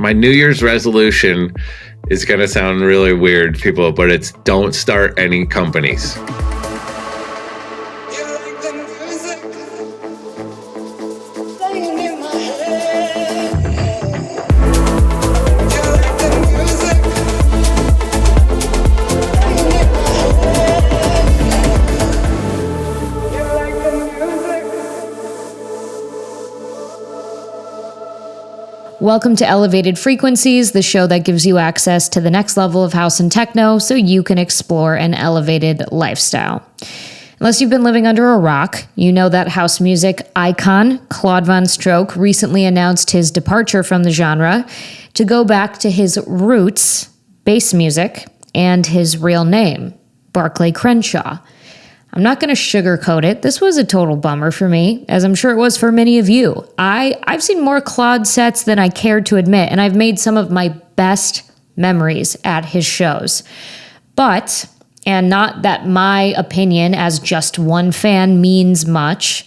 My New Year's resolution is going to sound really weird, people, but it's don't start any companies. Welcome to Elevated Frequencies, the show that gives you access to the next level of house and techno so you can explore an elevated lifestyle. Unless you've been living under a rock, you know that house music icon Claude VonStroke recently announced his departure from the genre to go back to his roots, bass music, and his real name, Barclay Crenshaw. I'm not going to sugarcoat it. This was a total bummer for me, as I'm sure it was for many of you. I've seen more Claude sets than I cared to admit, and I've made some of my best memories at his shows. But, and not that my opinion as just one fan means much,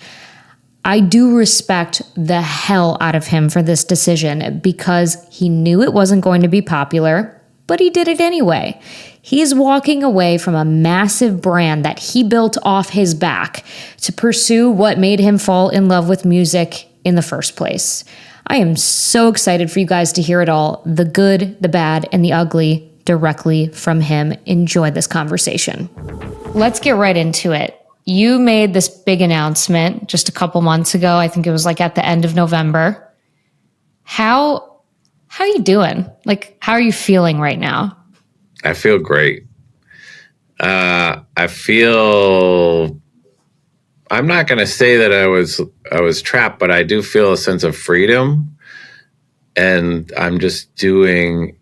I do respect the hell out of him for this decision because he knew it wasn't going to be popular, but he did it anyway. He's walking away from a massive brand that he built off his back to pursue what made him fall in love with music in the first place. I am so excited for you guys to hear it all, the good, the bad, and the ugly, directly from him. Enjoy this conversation. Let's get right into it. You made this big announcement just a couple months ago. I think it was like at the end of November. How are you doing? Like, how are you feeling right now? I feel great. I feel, I'm not going to say that I was trapped, but I do feel a sense of freedom, and I'm just doing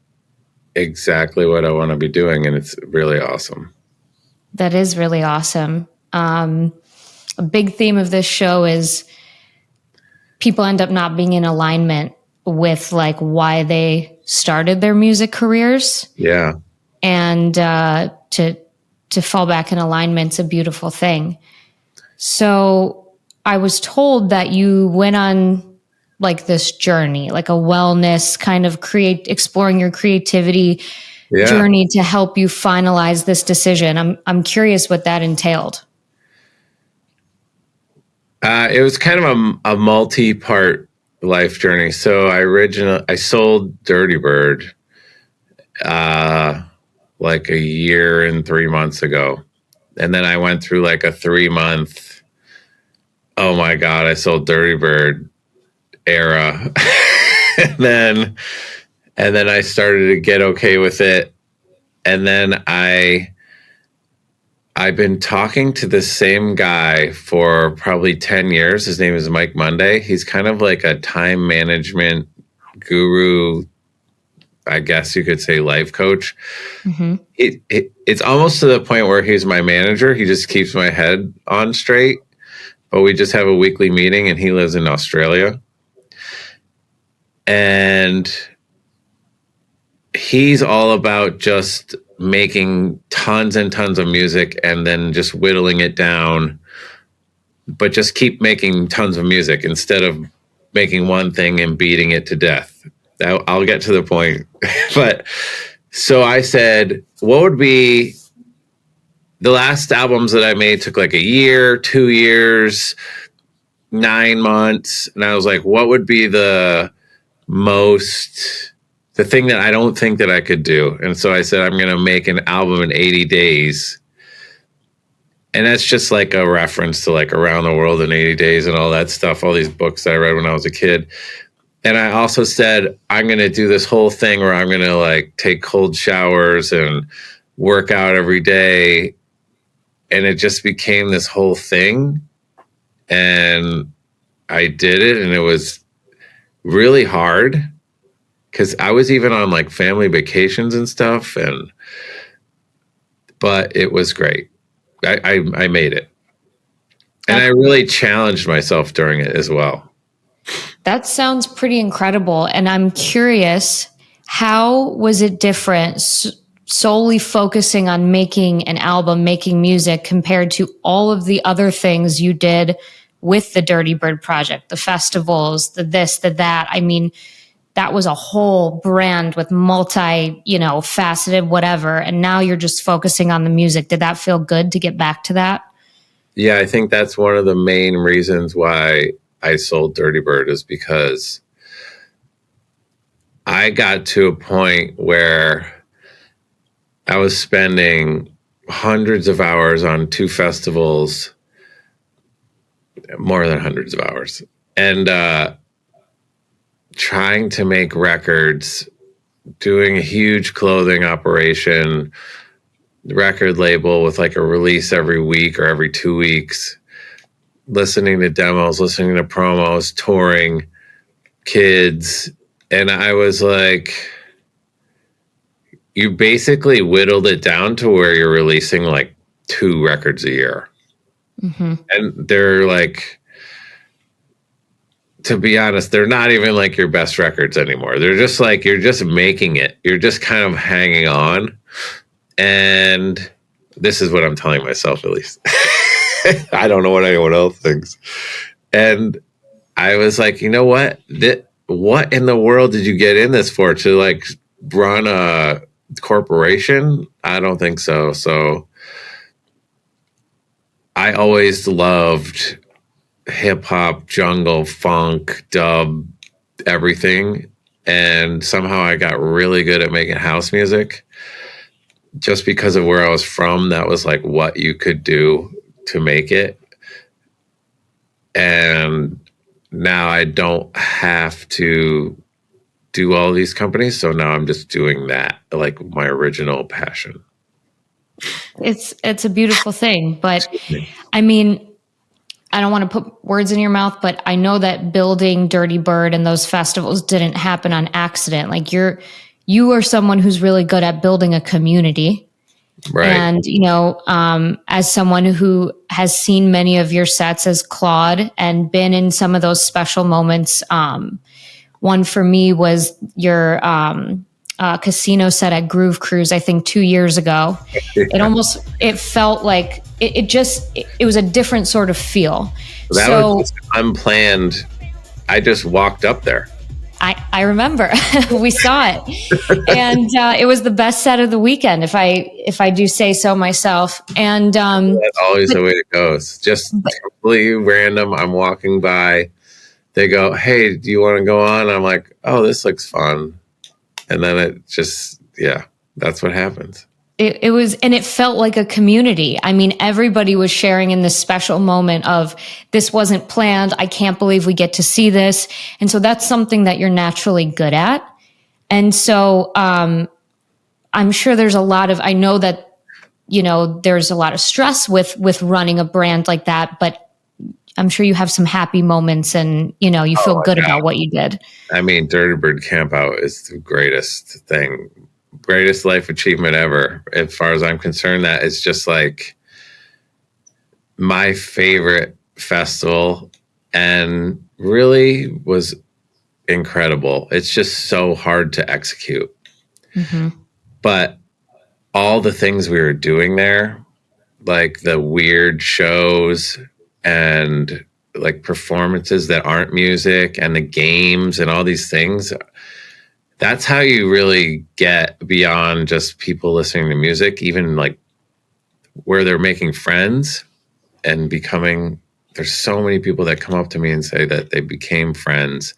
exactly what I want to be doing, and it's really awesome. That is really awesome. A big theme of this show is people end up not being in alignment with like why they started their music careers. Yeah. And to fall back in alignment's a beautiful thing. So I was told that you went on like this journey, like a wellness kind of exploring your creativity journey to help you finalize this decision. I'm curious what that entailed. It was kind of a multi-part life journey. So I sold Dirtybird like a year and 3 months ago. And then I went through like a 3-month, oh my God, I sold Dirtybird era. and then I started to get okay with it. And then I've been talking to the same guy for probably 10 years. His name is Mike Monday. He's kind of like a time management guru, I guess you could say life coach. Mm-hmm. It's almost to the point where he's my manager. He just keeps my head on straight. But we just have a weekly meeting, and he lives in Australia. And he's all about just making tons and tons of music and then just whittling it down, but just keep making tons of music instead of making one thing and beating it to death. I'll get to the point. But so I said, what would be the last albums that I made took like a year, 2 years, 9 months. And I was like, what would be the thing that I don't think that I could do? And so I said, I'm going to make an album in 80 days. And that's just like a reference to like Around the World in 80 Days and all that stuff, all these books that I read when I was a kid. And I also said, I'm going to do this whole thing where I'm going to like take cold showers and work out every day. And it just became this whole thing. And I did it. And it was really hard because I was even on like family vacations and stuff. But it was great. I made it. And I really challenged myself during it as well. That sounds pretty incredible. And I'm curious, how was it different solely focusing on making an album, making music compared to all of the other things you did with the Dirtybird project, the festivals, the this, the that? I mean, that was a whole brand with multi, faceted whatever. And now you're just focusing on the music. Did that feel good to get back to that? Yeah, I think that's one of the main reasons why I sold Dirtybird, is because I got to a point where I was spending hundreds of hours on 2 festivals, more than hundreds of hours, and trying to make records, doing a huge clothing operation, record label with like a release every week or every 2 weeks, listening to demos, listening to promos, touring, kids. And I was like, you basically whittled it down to where you're releasing like 2 records a year. Mm-hmm. And they're like, to be honest, they're not even like your best records anymore. They're just like, you're just making it. You're just kind of hanging on. And this is what I'm telling myself, at least. I don't know what anyone else thinks. And I was like, you know what? What in the world did you get in this for? To like run a corporation? I don't think so. So I always loved hip hop, jungle, funk, dub, everything. And somehow I got really good at making house music. Just because of where I was from, that was like what you could do to make it. And now I don't have to do all these companies. So now I'm just doing that, like my original passion. It's a beautiful thing. But I mean, I don't want to put words in your mouth, but I know that building Dirtybird and those festivals didn't happen on accident. Like you are someone who's really good at building a community. Right. And, as someone who has seen many of your sets as Claude and been in some of those special moments, one for me was your casino set at Groove Cruise, I think 2 years ago. Yeah. It felt like it was a different sort of feel. That was unplanned. I just walked up there. I remember we saw it, and it was the best set of the weekend, if I do say so myself. And that's always the way it goes. Just completely random. I'm walking by. They go, "Hey, do you want to go on?" I'm like, "Oh, this looks fun," and then it just, that's what happens. It was, and it felt like a community. I mean, everybody was sharing in this special moment of, this wasn't planned. I can't believe we get to see this. And so that's something that you're naturally good at. And so I'm sure there's I know that, there's a lot of stress with running a brand like that, but I'm sure you have some happy moments and, you feel good about what you did. I mean, Dirtybird Camp Out is the greatest thing. Greatest life achievement ever, as far as I'm concerned. That is just like my favorite festival, and really was incredible. It's just so hard to execute. Mm-hmm. But all the things we were doing there, like the weird shows and like performances that aren't music and the games and all these things, that's how you really get beyond just people listening to music, even like where they're making friends and becoming. There's so many people that come up to me and say that they became friends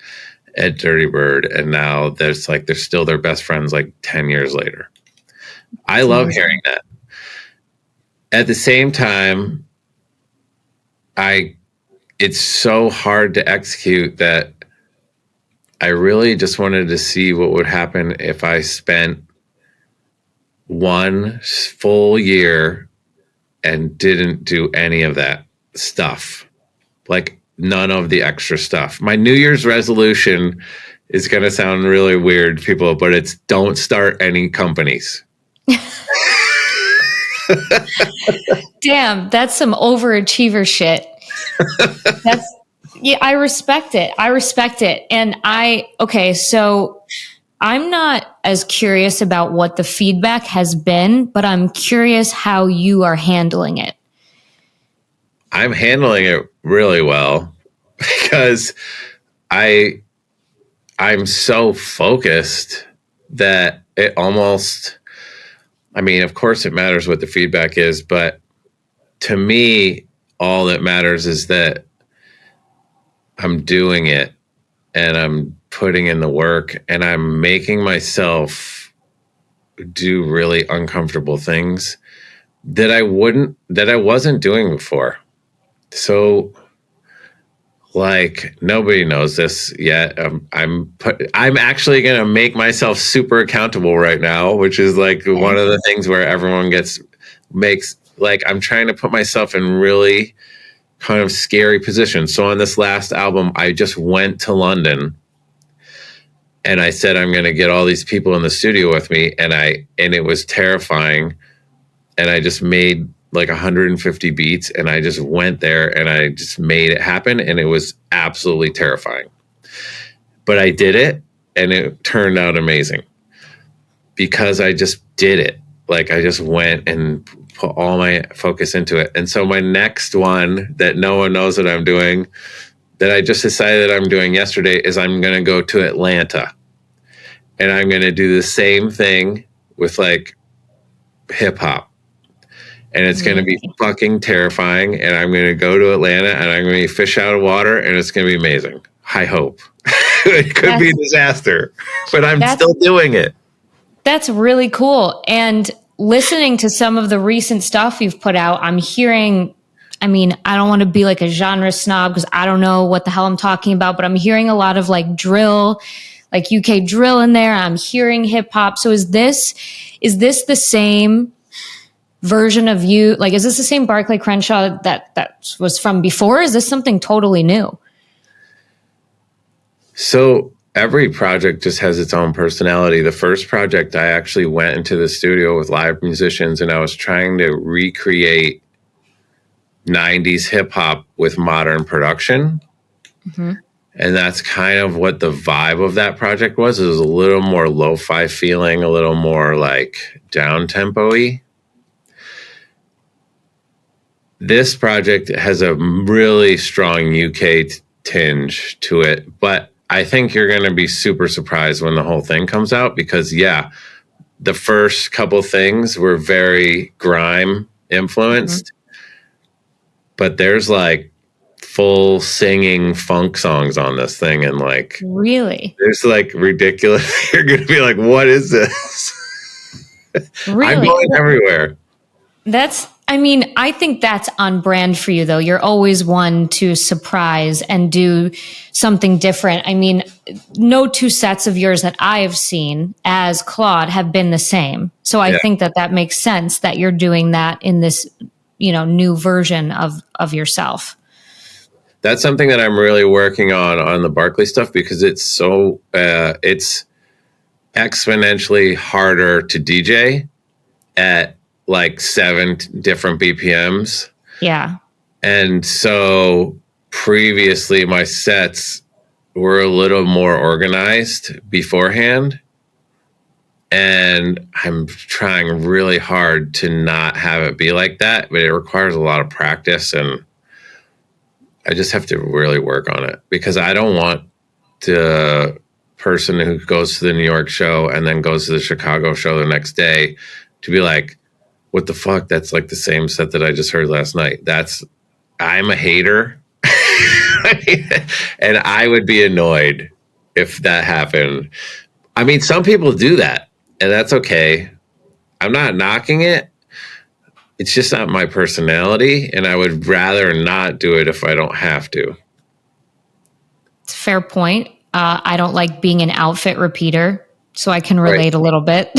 at Dirtybird, and now they're still their best friends like 10 years later. I love hearing that. At the same time, it's so hard to execute that I really just wanted to see what would happen if I spent one full year and didn't do any of that stuff. Like none of the extra stuff. My New Year's resolution is going to sound really weird, people, but it's don't start any companies. Damn, that's some overachiever shit. Yeah, I respect it. And so I'm not as curious about what the feedback has been, but I'm curious how you are handling it. I'm handling it really well because I I'm so focused that it almost, I mean, of course it matters what the feedback is, but to me, all that matters is that I'm doing it and I'm putting in the work and I'm making myself do really uncomfortable things that I wasn't doing before. So like nobody knows this yet. I'm actually going to make myself super accountable right now, which is like one of the things where everyone makes like, I'm trying to put myself in really kind of scary positions. So on this last album, I just went to London and I said, I'm going to get all these people in the studio with me. And it was terrifying. And I just made like 150 beats and I just went there and I just made it happen. And it was absolutely terrifying, but I did it and it turned out amazing because I just did it. Like I just went and put all my focus into it. And so my next one that no one knows that I'm doing, that I just decided that I'm doing yesterday, is I'm going to go to Atlanta and I'm going to do the same thing with like hip hop. And it's going to be fucking terrifying. And I'm going to go to Atlanta and I'm going to be fish out of water and it's going to be amazing. I hope. It could be a disaster, but I'm still doing it. That's really cool. And listening to some of the recent stuff you've put out, I'm hearing, I mean, I don't want to be like a genre snob because I don't know what the hell I'm talking about, but I'm hearing a lot of like drill, like UK drill in there. I'm hearing hip hop. So is this the same version of you? Like, is this the same Barclay Crenshaw that was from before? Is this something totally new? So every project just has its own personality. The first project, I actually went into the studio with live musicians and I was trying to recreate 90s hip hop with modern production. Mm-hmm. And that's kind of what the vibe of that project was. It was a little more lo-fi feeling, a little more like down-tempo-y. This project has a really strong UK tinge to it, but I think you're going to be super surprised when the whole thing comes out because, yeah, the first couple things were very grime influenced, but there's like full singing funk songs on this thing. And like, really, there's like ridiculous. You're going to be like, what is this? Really? I'm going everywhere. I think that's on brand for you, though. You're always one to surprise and do something different. I mean, no two sets of yours that I have seen as Claude have been the same. So I think that makes sense that you're doing that in this, new version of yourself. That's something that I'm really working on the Barclay stuff because it's so, it's exponentially harder to DJ at like 7 different BPMs. Yeah. And so previously my sets were a little more organized beforehand. And I'm trying really hard to not have it be like that, but it requires a lot of practice and I just have to really work on it because I don't want the person who goes to the New York show and then goes to the Chicago show the next day to be like, what the fuck? That's like the same set that I just heard last night. I'm a hater. And I would be annoyed if that happened. I mean, some people do that and that's okay. I'm not knocking it. It's just not my personality. And I would rather not do it if I don't have to. It's a fair point. I don't like being an outfit repeater, so I can relate a little bit.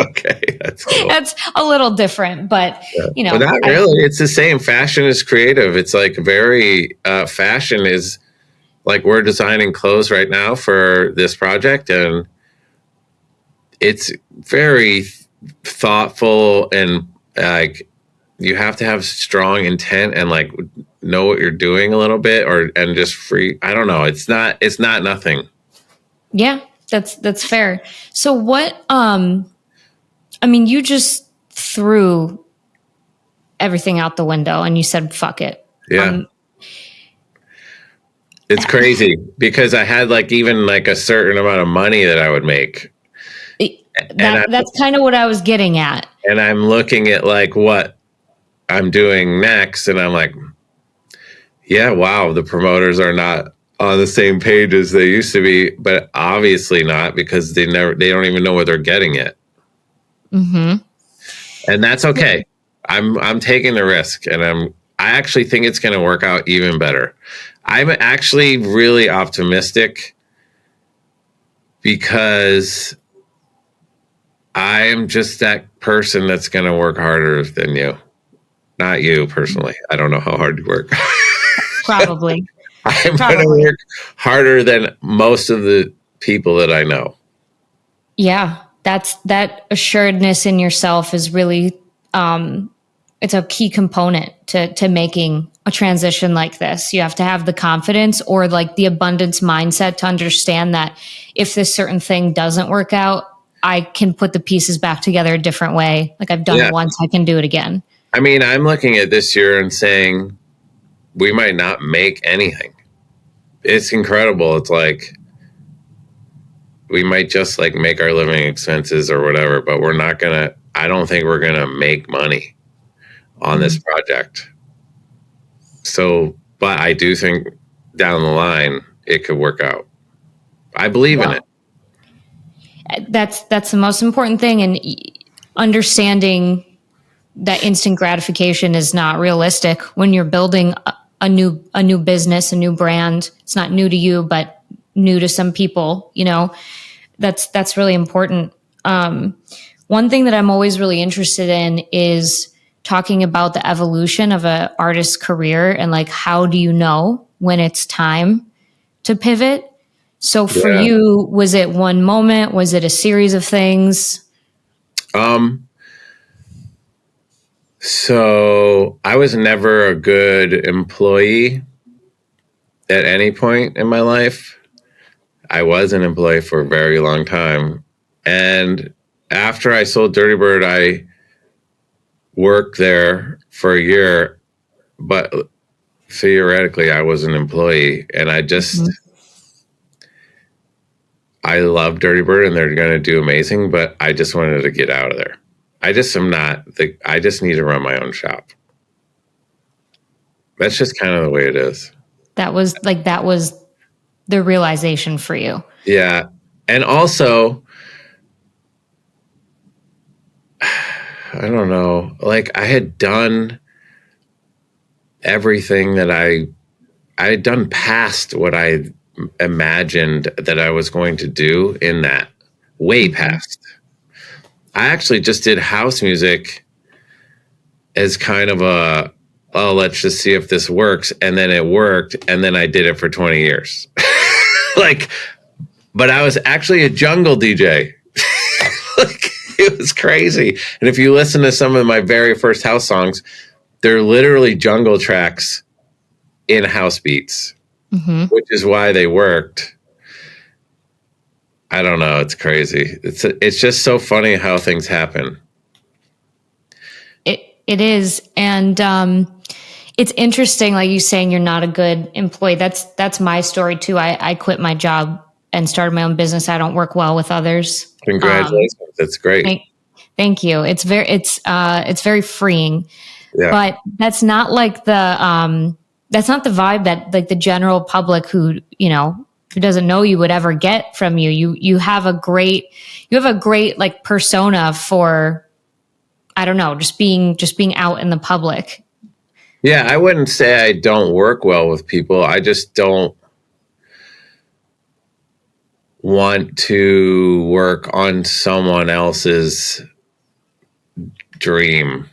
Okay, that's cool. That's a little different, but But not really. It's the same. Fashion is creative. It's like very fashion is like we're designing clothes right now for this project, and it's very thoughtful and like you have to have strong intent and like know what you're doing a little bit, and just free. I don't know. It's not nothing. Yeah, that's fair. So what? I mean, you just threw everything out the window and you said, fuck it. Yeah. It's crazy because I had like even like a certain amount of money that I would make. That's kind of what I was getting at. And I'm looking at like what I'm doing next, and I'm like, yeah, wow, the promoters are not on the same page as they used to be, but obviously not, because they don't even know what they're getting yet. Mm-hmm. And that's okay. I'm taking the risk, and I actually think it's going to work out even better. I'm actually really optimistic because I am just that person that's going to work harder than you. Not you personally. I don't know how hard you work. Probably. I'm going to work harder than most of the people that I know. Yeah, that assuredness in yourself is really, it's a key component to making a transition like this. You have to have the confidence or like the abundance mindset to understand that if this certain thing doesn't work out, I can put the pieces back together a different way. Like I've done it once, I can do it again. I mean, I'm looking at this year and saying we might not make anything. It's incredible. It's like we might just like make our living expenses or whatever, but we're not gonna. I don't think we're gonna make money on this project. So, but I do think down the line it could work out. I believe in it. That's the most important thing, and understanding that instant gratification is not realistic when you're building a new business, a new brand. It's not new to you, but new to some people. You know, that's really important. One thing that I'm always really interested in is talking about the evolution of an artist's career and like how do you know when it's time to pivot? So for you, was it one moment? Was it a series of things? So I was never a good employee at any point in my life. I was an employee for a very long time. And after I sold Dirtybird, I worked there for a year, but theoretically I was an employee, and I just, I love Dirtybird and they're going to do amazing, but I just wanted to get out of there. I just am not, I just need to run my own shop. That's just kind of the way it is. That was the realization for you. Yeah. And also, I don't know, like I had done everything that I had done past what I imagined that I was going to do in that, way past. I actually just did house music as kind of a, oh, let's just see if this works. And then it worked. And then I did it for 20 years. Like, but I was actually a jungle DJ. Like, it was crazy. And if you listen to some of my very first house songs, they're literally jungle tracks in house beats, which is why they worked. I don't know. It's crazy. It's just so funny how things happen. It is. And it's interesting, like you saying you're not a good employee. That's my story too. I quit my job and started my own business. I don't work well with others. Congratulations. That's great. Thank you. It's very freeing. Yeah. But that's not like that's not the vibe that like the general public who doesn't know you would ever get from you. You have a great like persona for, I don't know, just being out in the public. Yeah, I wouldn't say I don't work well with people. I just don't want to work on someone else's dream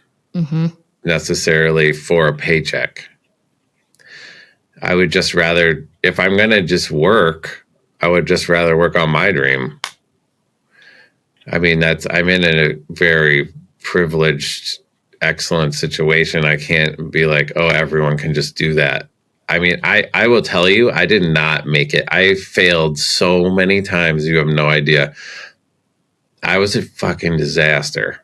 necessarily for a paycheck. I would just rather, if I'm going to just work, I would just rather work on my dream. I mean, I'm in a very privileged, excellent situation. I can't be like, oh, everyone can just do that. I mean, I will tell you, I did not make it. I failed so many times. You have no idea. I was a fucking disaster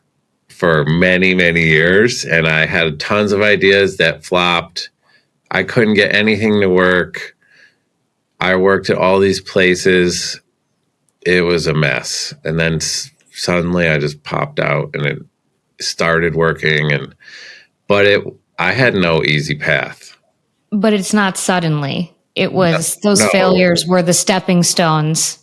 for many, many years. And I had tons of ideas that flopped. I couldn't get anything to work. I worked at all these places. It was a mess. And then suddenly I just popped out and it started working. I had no easy path. But it's not suddenly. It was those failures were the stepping stones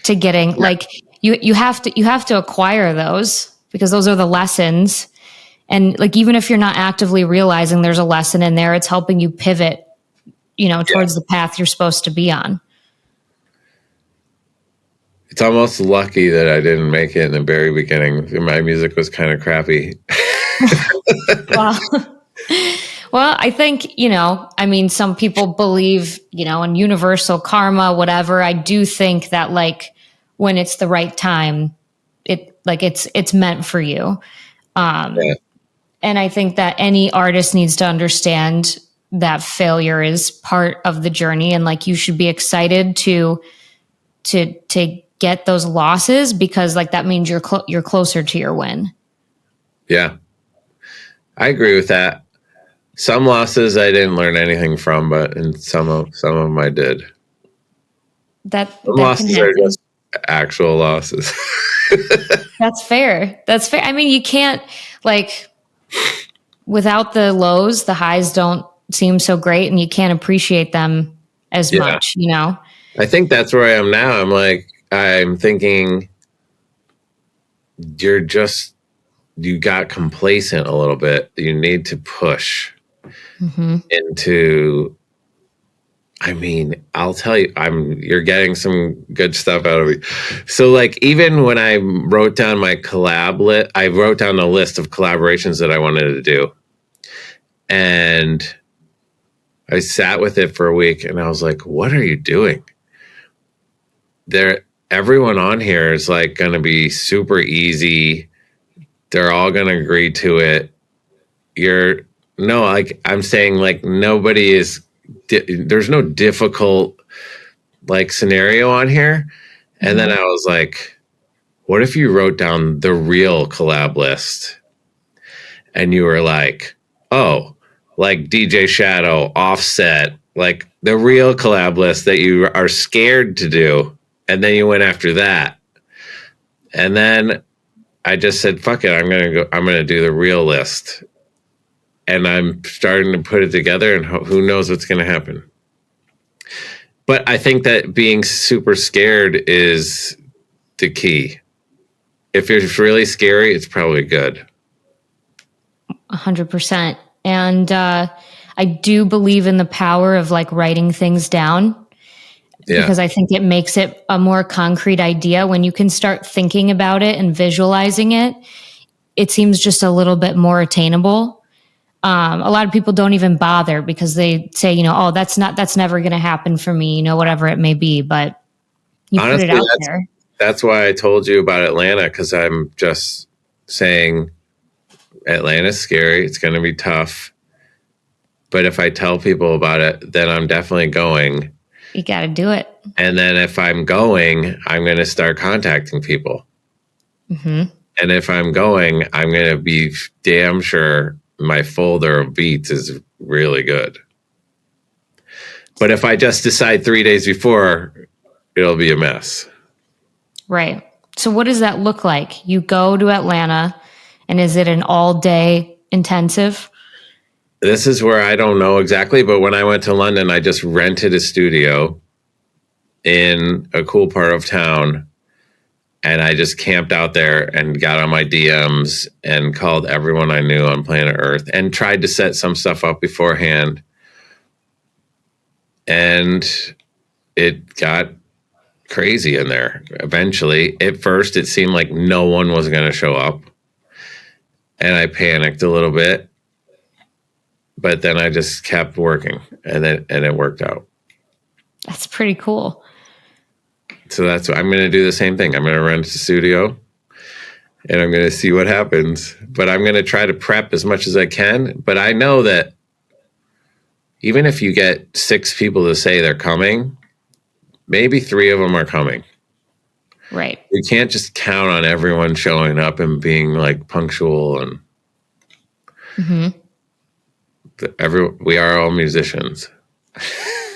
to getting like you have to acquire those because those are the lessons. And like even if you're not actively realizing there's a lesson in there, it's helping you pivot, towards the path you're supposed to be on. It's almost lucky that I didn't make it in the very beginning. My music was kind of crappy. Well, I think, some people believe, in universal karma, whatever. I do think that like when it's the right time, it's meant for you. And I think that any artist needs to understand that failure is part of the journey. And like, you should be excited to get those losses because like, that means you're closer to your win. Yeah. I agree with that. Some losses I didn't learn anything from, but in some of them I did. Some losses are just actual losses. That's fair. I mean, you can't like without the lows, the highs don't seem so great, and you can't appreciate them as much. I think that's where I am now. I'm thinking you got complacent a little bit. You need to push into, I'll tell you, you're getting some good stuff out of me. So like, even when I wrote down my collab list, I wrote down a list of collaborations that I wanted to do. And I sat with it for a week and I was like, what are you doing? Everyone on here is like going to be super easy. They're all going to agree to it. I'm saying like nobody is, there's no difficult like scenario on here. And then I was like, what if you wrote down the real collab list and you were like, oh, like DJ Shadow, Offset, like the real collab list that you are scared to do. And then you went after that. And then I just said, fuck it. I'm going to do the real list. And I'm starting to put it together and who knows what's going to happen. But I think that being super scared is the key. If it's really scary, it's probably good. 100%. And I do believe in the power of like writing things down. Yeah. Because I think it makes it a more concrete idea. When you can start thinking about it and visualizing it, it seems just a little bit more attainable. A lot of people don't even bother because they say, oh, that's never going to happen for me, whatever it may be. But you honestly, put it out there. That's why I told you about Atlanta, because I'm just saying Atlanta's scary. It's going to be tough. But if I tell people about it, then I'm definitely going. You got to do it. And then if I'm going, I'm going to start contacting people. And if I'm going, I'm going to be damn sure my folder of beats is really good. But if I just decide 3 days before, it'll be a mess. Right. So what does that look like? You go to Atlanta, and is it an all-day intensive? This is where I don't know exactly, but when I went to London, I just rented a studio in a cool part of town. And I just camped out there and got on my DMs and called everyone I knew on planet Earth and tried to set some stuff up beforehand. And it got crazy in there. Eventually, at first, it seemed like no one was going to show up. And I panicked a little bit. But then I just kept working and it worked out. That's pretty cool. So that's what I'm going to do. The same thing. I'm going to rent a studio and I'm going to see what happens, but I'm going to try to prep as much as I can. But I know that even if you get 6 people to say they're coming, maybe 3 of them are coming. Right. You can't just count on everyone showing up and being like punctual and we we are all musicians.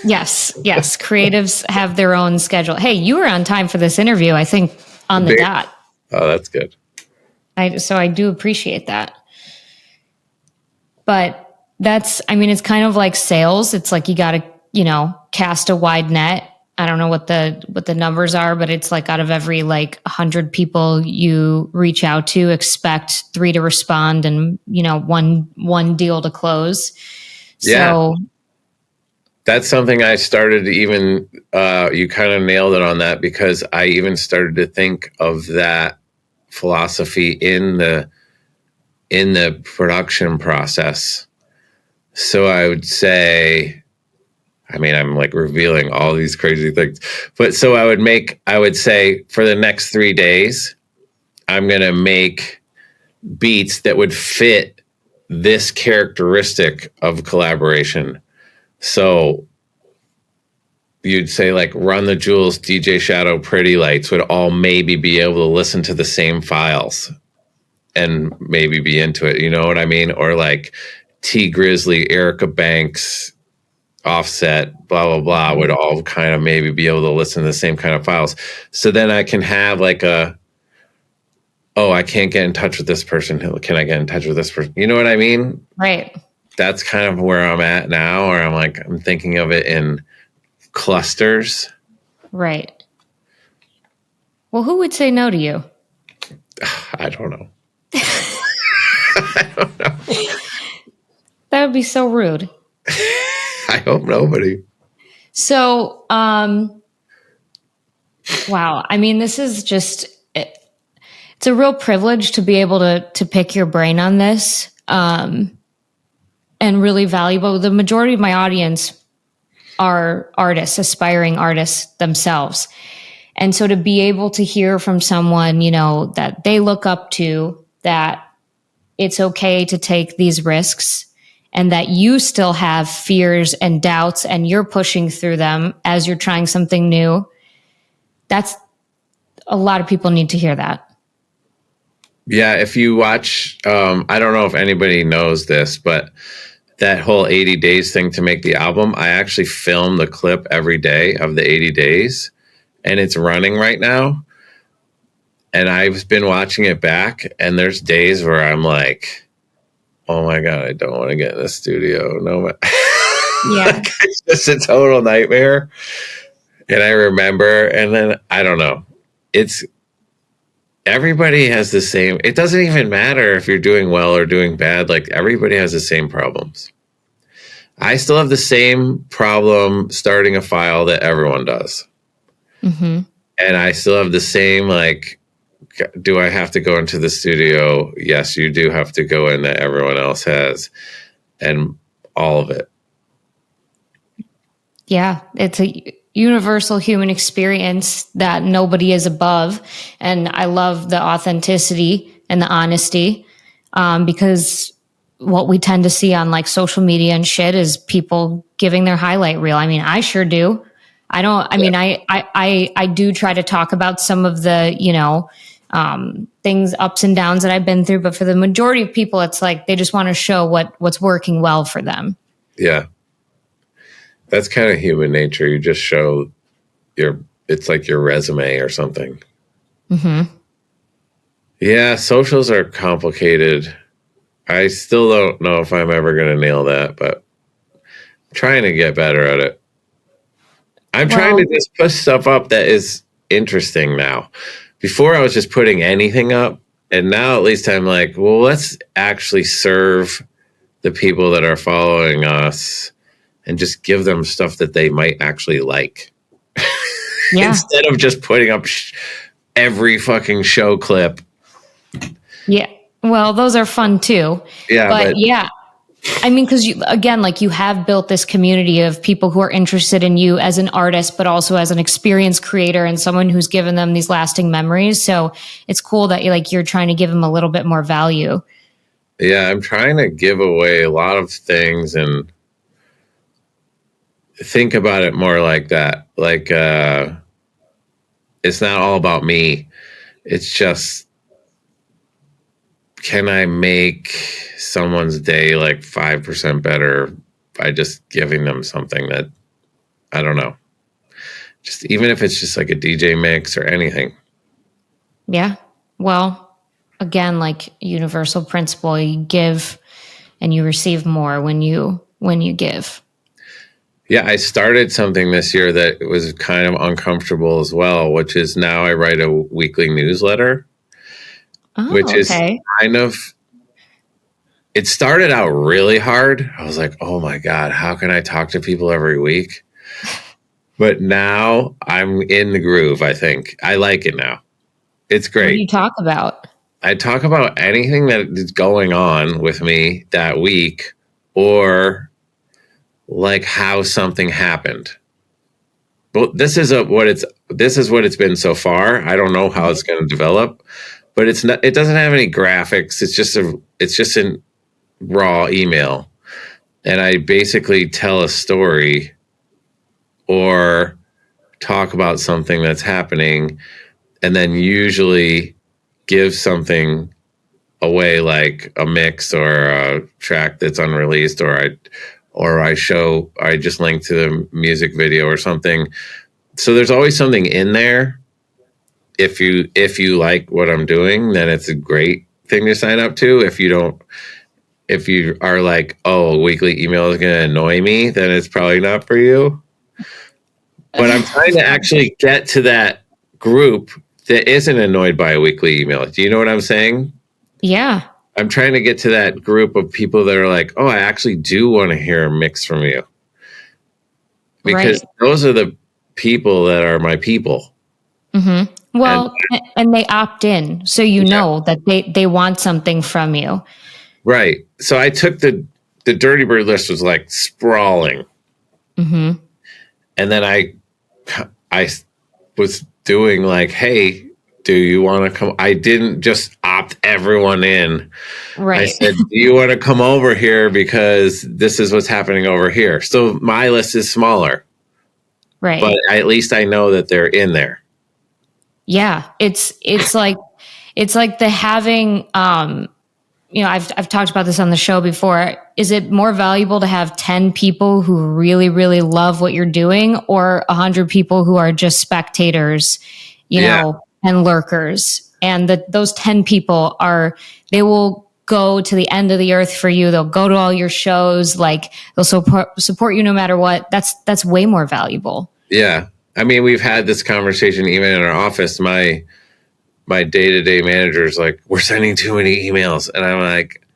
Yes. Creatives have their own schedule. Hey, you were on time for this interview, I think, on the dot. Oh, that's good. So I do appreciate that. But it's kind of like sales. It's like you got to, cast a wide net. I don't know what the numbers are, but it's like out of every 100 people you reach out to, expect 3 to respond and, one deal to close. Yeah. So that's something I started to even, you kind of nailed it on that, because I even started to think of that philosophy in the production process. So I would say, I'm revealing all these crazy things, but so I would say for the next 3 days, I'm going to make beats that would fit this characteristic of collaboration. So you'd say Run the Jewels, DJ Shadow, Pretty Lights would all maybe be able to listen to the same files and maybe be into it. You know what I mean? Or T Grizzly, Erica Banks, Offset, blah, blah, blah, would all kind of maybe be able to listen to the same kind of files. So then I can have I can't get in touch with this person. Can I get in touch with this person? You know what I mean? right. That's kind of where I'm at now, where I'm thinking of it in clusters. Right. Well, who would say no to you? I don't know. That would be so rude. I hope nobody. So, wow. This is just, it's a real privilege to be able to pick your brain on this, and really valuable. The majority of my audience are artists, aspiring artists themselves. And so to be able to hear from someone, that they look up to, that it's okay to take these risks, and that you still have fears and doubts and you're pushing through them as you're trying something new. That's a lot of people need to hear that. Yeah. If you watch, I don't know if anybody knows this, but that whole 80 days thing to make the album, I actually filmed the clip every day of the 80 days, and it's running right now. And I've been watching it back, and there's days where I'm like, oh my God, I don't want to get in the studio. No, Yeah. it's just a total nightmare. And I remember, and then I don't know. Everybody has the same. It doesn't even matter if you're doing well or doing bad. Everybody has the same problems. I still have the same problem starting a file that everyone does. Mm-hmm. And I still have the same, do I have to go into the studio? Yes, you do have to go in, that everyone else has, and all of it. Yeah, it's a universal human experience that nobody is above. And I love the authenticity and the honesty, because what we tend to see on social media and shit is people giving their highlight reel. I sure do. I do try to talk about some of the, things, ups and downs that I've been through. But for the majority of people, it's they just want to show what's working well for them. Yeah. That's kind of human nature. You just show it's like your resume or something. Mm-hmm. Yeah. Socials are complicated. I still don't know if I'm ever going to nail that, but I'm trying to get better at it. I'm trying to just put stuff up that is interesting now. Before I was just putting anything up, and now at least I'm let's actually serve the people that are following us and just give them stuff that they might actually like. Yeah. Instead of just putting up every fucking show clip. Yeah. Well, those are fun too. Yeah. But yeah. Because you have built this community of people who are interested in you as an artist, but also as an experienced creator and someone who's given them these lasting memories. So it's cool that you're trying to give them a little bit more value. Yeah, I'm trying to give away a lot of things and think about it more like that. It's not all about me. It's just, can I make someone's day 5% better by just giving them something that I don't know. Just even if it's just like a DJ mix or anything. Yeah. Well, again, like universal principle, you give and you receive more when you give. Yeah, I started something this year that was kind of uncomfortable as well, which is now I write a weekly newsletter, which is Okay. kind of, it started out really hard. I was like, oh my God, how can I talk to people every week? But now I'm in the groove, I think. I like it now. It's What do great. you talk about? I talk about anything that is going on with me that week, or like how something happened. Well, this is what it's been so far. I don't know how it's going to develop, but it doesn't have any graphics. It's just a raw email. And I basically tell a story or talk about something that's happening, and then usually give something away, like a mix or a track that's unreleased, or I just link to the music video or something. So there's always something in there. If you like what I'm doing, then it's a great thing to sign up to. If you are like, oh, a weekly email is going to annoy me, then it's probably not for you. But I'm trying to actually get to that group that isn't annoyed by a weekly email. Do you know what I'm saying? Yeah. I'm trying to get to that group of people that are like, oh, I actually do want to hear a mix from you. Because those are the people that are my people. Mm-hmm. Well, and they opt in. So know that they want something from you. Right. So I took the Dirtybird list was like sprawling. Mm-hmm. And then I was doing like, hey, do you want to come? I didn't just opt everyone in. Right. I said, do you want to come over here because this is what's happening over here? So my list is smaller. Right. But at least I know that they're in there. Yeah. It's like the having, I've talked about this on the show before. Is it more valuable to have 10 people who really, really love what you're doing, or 100 people who are just spectators, know, and lurkers? And those 10 people they will go to the end of the earth for you. They'll go to all your shows. Like, they'll support you no matter what. That's way more valuable. Yeah. I mean, we've had this conversation even in our office. My day-to-day manager's like, we're sending too many emails. And I'm like,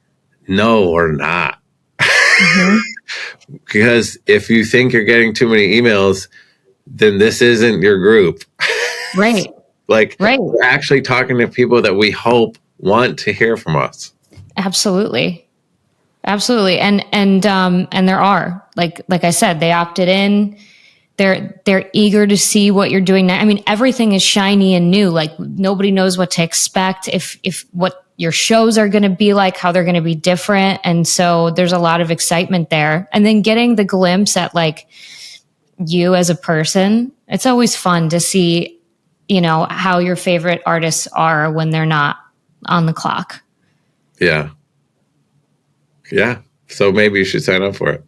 no, we're not. Mm-hmm. Because if you think you're getting too many emails, then this isn't your group. Right. We're actually talking to people that we hope want to hear from us. Absolutely. And there are, like I said, they opted in. They're eager to see what you're doing now. I mean, everything is shiny and new. Like, nobody knows what to expect, if what your shows are going to be like, how they're going to be different. And so there's a lot of excitement there. And then getting the glimpse at like you as a person, it's always fun to see, how your favorite artists are when they're not on the clock. Yeah. Yeah. So maybe you should sign up for it.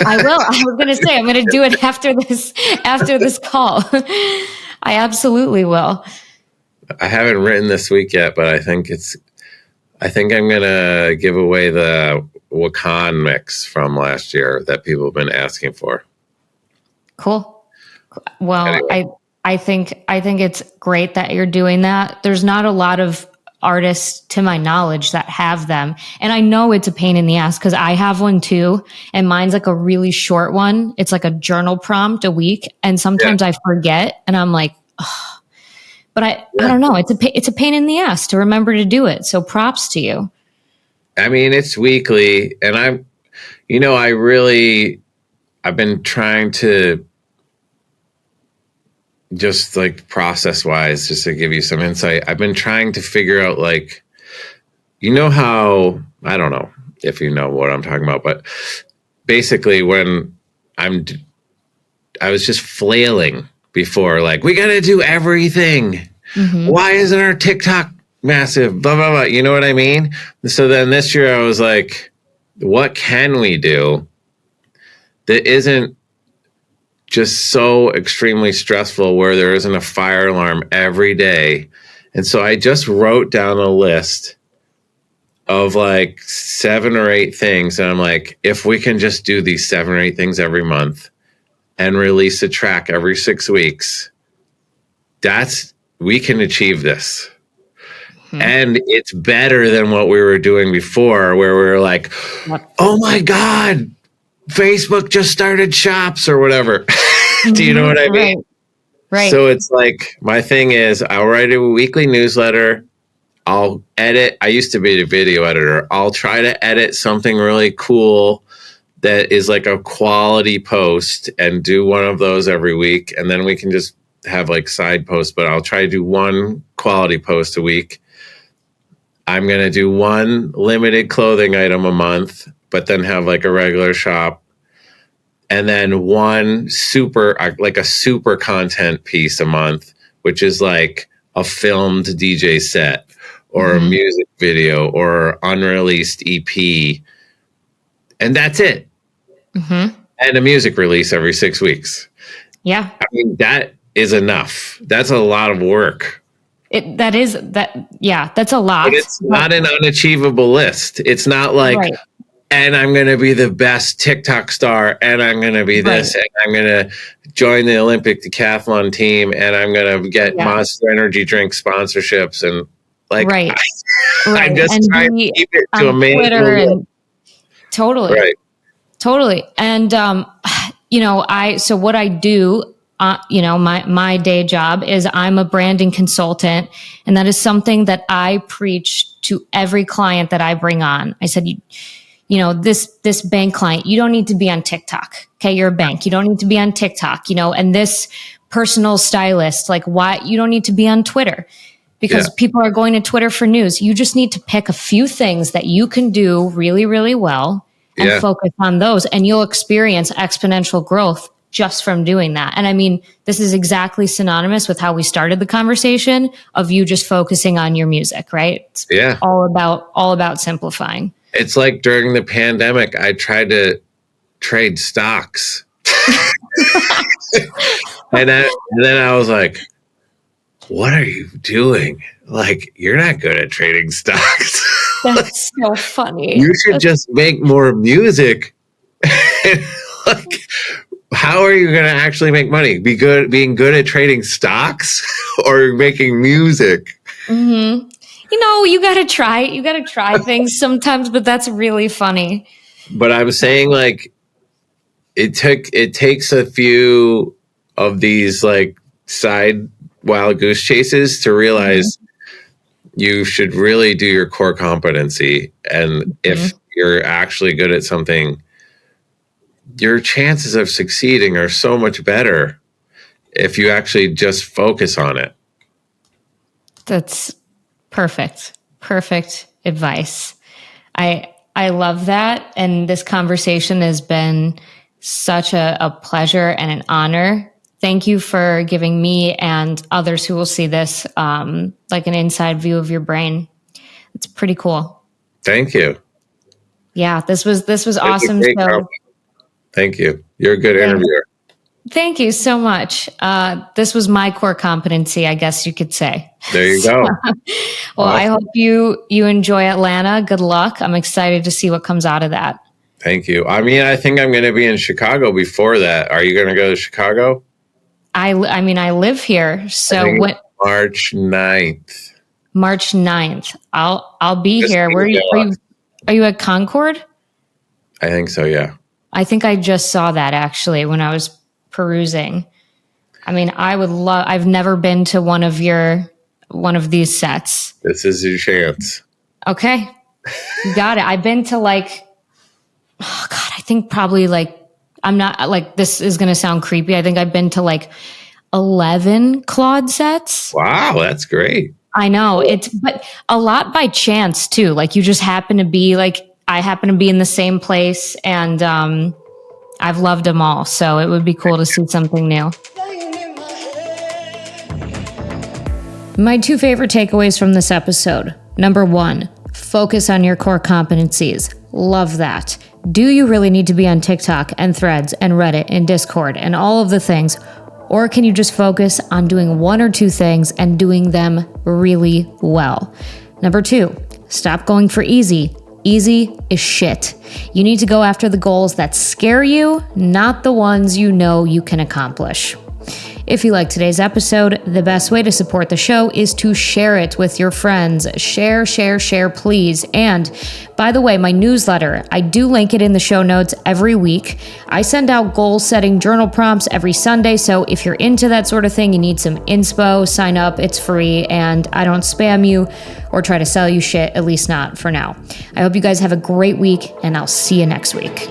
I will. I was going to say, I'm going to do it after this call. I absolutely will. I haven't written this week yet, but I think I'm going to give away the Wakan mix from last year that people have been asking for. Cool. Well, anyway. I think it's great that you're doing that. There's not a lot of artists, to my knowledge, that have them. And I know it's a pain in the ass because I have one too. And mine's like a really short one. It's like a journal prompt a week. And sometimes I forget and I'm like, oh. But I don't know. It's a pain in the ass to remember to do it. So props to you. I mean, it's weekly, and I've been trying to just like process wise, just to give you some insight. I've been trying to figure out, like, how, I don't know if you know what I'm talking about, but basically when I was just flailing before, like, we got to do everything. Mm-hmm. Why isn't our TikTok massive? Blah, blah, blah. You know what I mean? So then this year I was like, what can we do that isn't just so extremely stressful where there isn't a fire alarm every day. And so I just wrote down a list of like 7 or 8 things. And I'm like, if we can just do these 7 or 8 things every month and release a track every 6 weeks, we can achieve this. And it's better than what we were doing before, where we were like, oh my God, Facebook just started shops or whatever. Do you know what I mean? Right. So it's like, my thing is, I'll write a weekly newsletter. I'll edit. I used to be a video editor. I'll try to edit something really cool that is like a quality post and do one of those every week. And then we can just have like side posts, but I'll try to do one quality post a week. I'm going to do one limited clothing item a month, but then have like a regular shop. And then one super content piece a month, which is like a filmed DJ set or a music video or unreleased EP. And that's it. And a music release every 6 weeks. Yeah. I mean, that is enough. That's a lot of work. That's a lot. But it's not an unachievable list. It's not like, and I'm going to be the best TikTok star, and I'm going to be this, and I'm going to join the Olympic decathlon team, and I'm going to get Monster Energy drink sponsorships, and like, I'm just and trying to keep it to a manageable. Totally. And so what I do. My day job is I'm a branding consultant, and that is something that I preach to every client that I bring on. I said, this bank client, you don't need to be on TikTok. Okay. You're a bank. You don't need to be on TikTok, and this personal stylist, like why you don't need to be on Twitter because people are going to Twitter for news. You just need to pick a few things that you can do really, really well and focus on those, and you'll experience exponential growth just from doing that. And I mean, this is exactly synonymous with how we started the conversation of you just focusing on your music, right? It's all about simplifying. It's like during the pandemic, I tried to trade stocks. and then I was like, what are you doing? Like, you're not good at trading stocks. That's so funny. You should just make more music. Like, how are you going to actually make money? Being good at trading stocks or making music? You got to try. You got to try things sometimes, but that's really funny. But I'm saying, like, it takes a few of these like side wild goose chases to realize you should really do your core competency. And if you're actually good at something, your chances of succeeding are so much better if you actually just focus on it. That's perfect. Perfect advice. I love that. And this conversation has been such a pleasure and an honor. Thank you for giving me and others who will see this like an inside view of your brain. It's pretty cool. Thank you. Yeah, this was awesome. So thank you. You're a good interviewer. Thank you so much. This was my core competency, I guess you could say. There you go. Well, awesome. I hope you enjoy Atlanta. Good luck. I'm excited to see what comes out of that. Thank you. I mean, I think I'm going to be in Chicago before that. Are you going to go to Chicago? I live here. So March 9th. March 9th. I'll be here. Where are you at Concord? I think so, yeah. I think I just saw that actually when I was perusing. I mean, I've never been to one of these sets. This is your chance. Okay. You got it. I've been to I think probably I'm not this is going to sound creepy. I think I've been to 11 Claude sets. Wow. That's great. I know but a lot by chance too. You just happen to be I happen to be in the same place, and I've loved them all. So it would be cool to see something new. My 2 favorite takeaways from this episode. Number 1, focus on your core competencies. Love that. Do you really need to be on TikTok and Threads and Reddit and Discord and all of the things? Or can you just focus on doing one or two things and doing them really well? Number 2, stop going for easy. Easy is shit. You need to go after the goals that scare you, not the ones you know you can accomplish. If you like today's episode, the best way to support the show is to share it with your friends. Share, please. And by the way, my newsletter, I do link it in the show notes every week. I send out goal-setting journal prompts every Sunday, so if you're into that sort of thing, you need some inspo, sign up. It's free, and I don't spam you or try to sell you shit, at least not for now. I hope you guys have a great week, and I'll see you next week.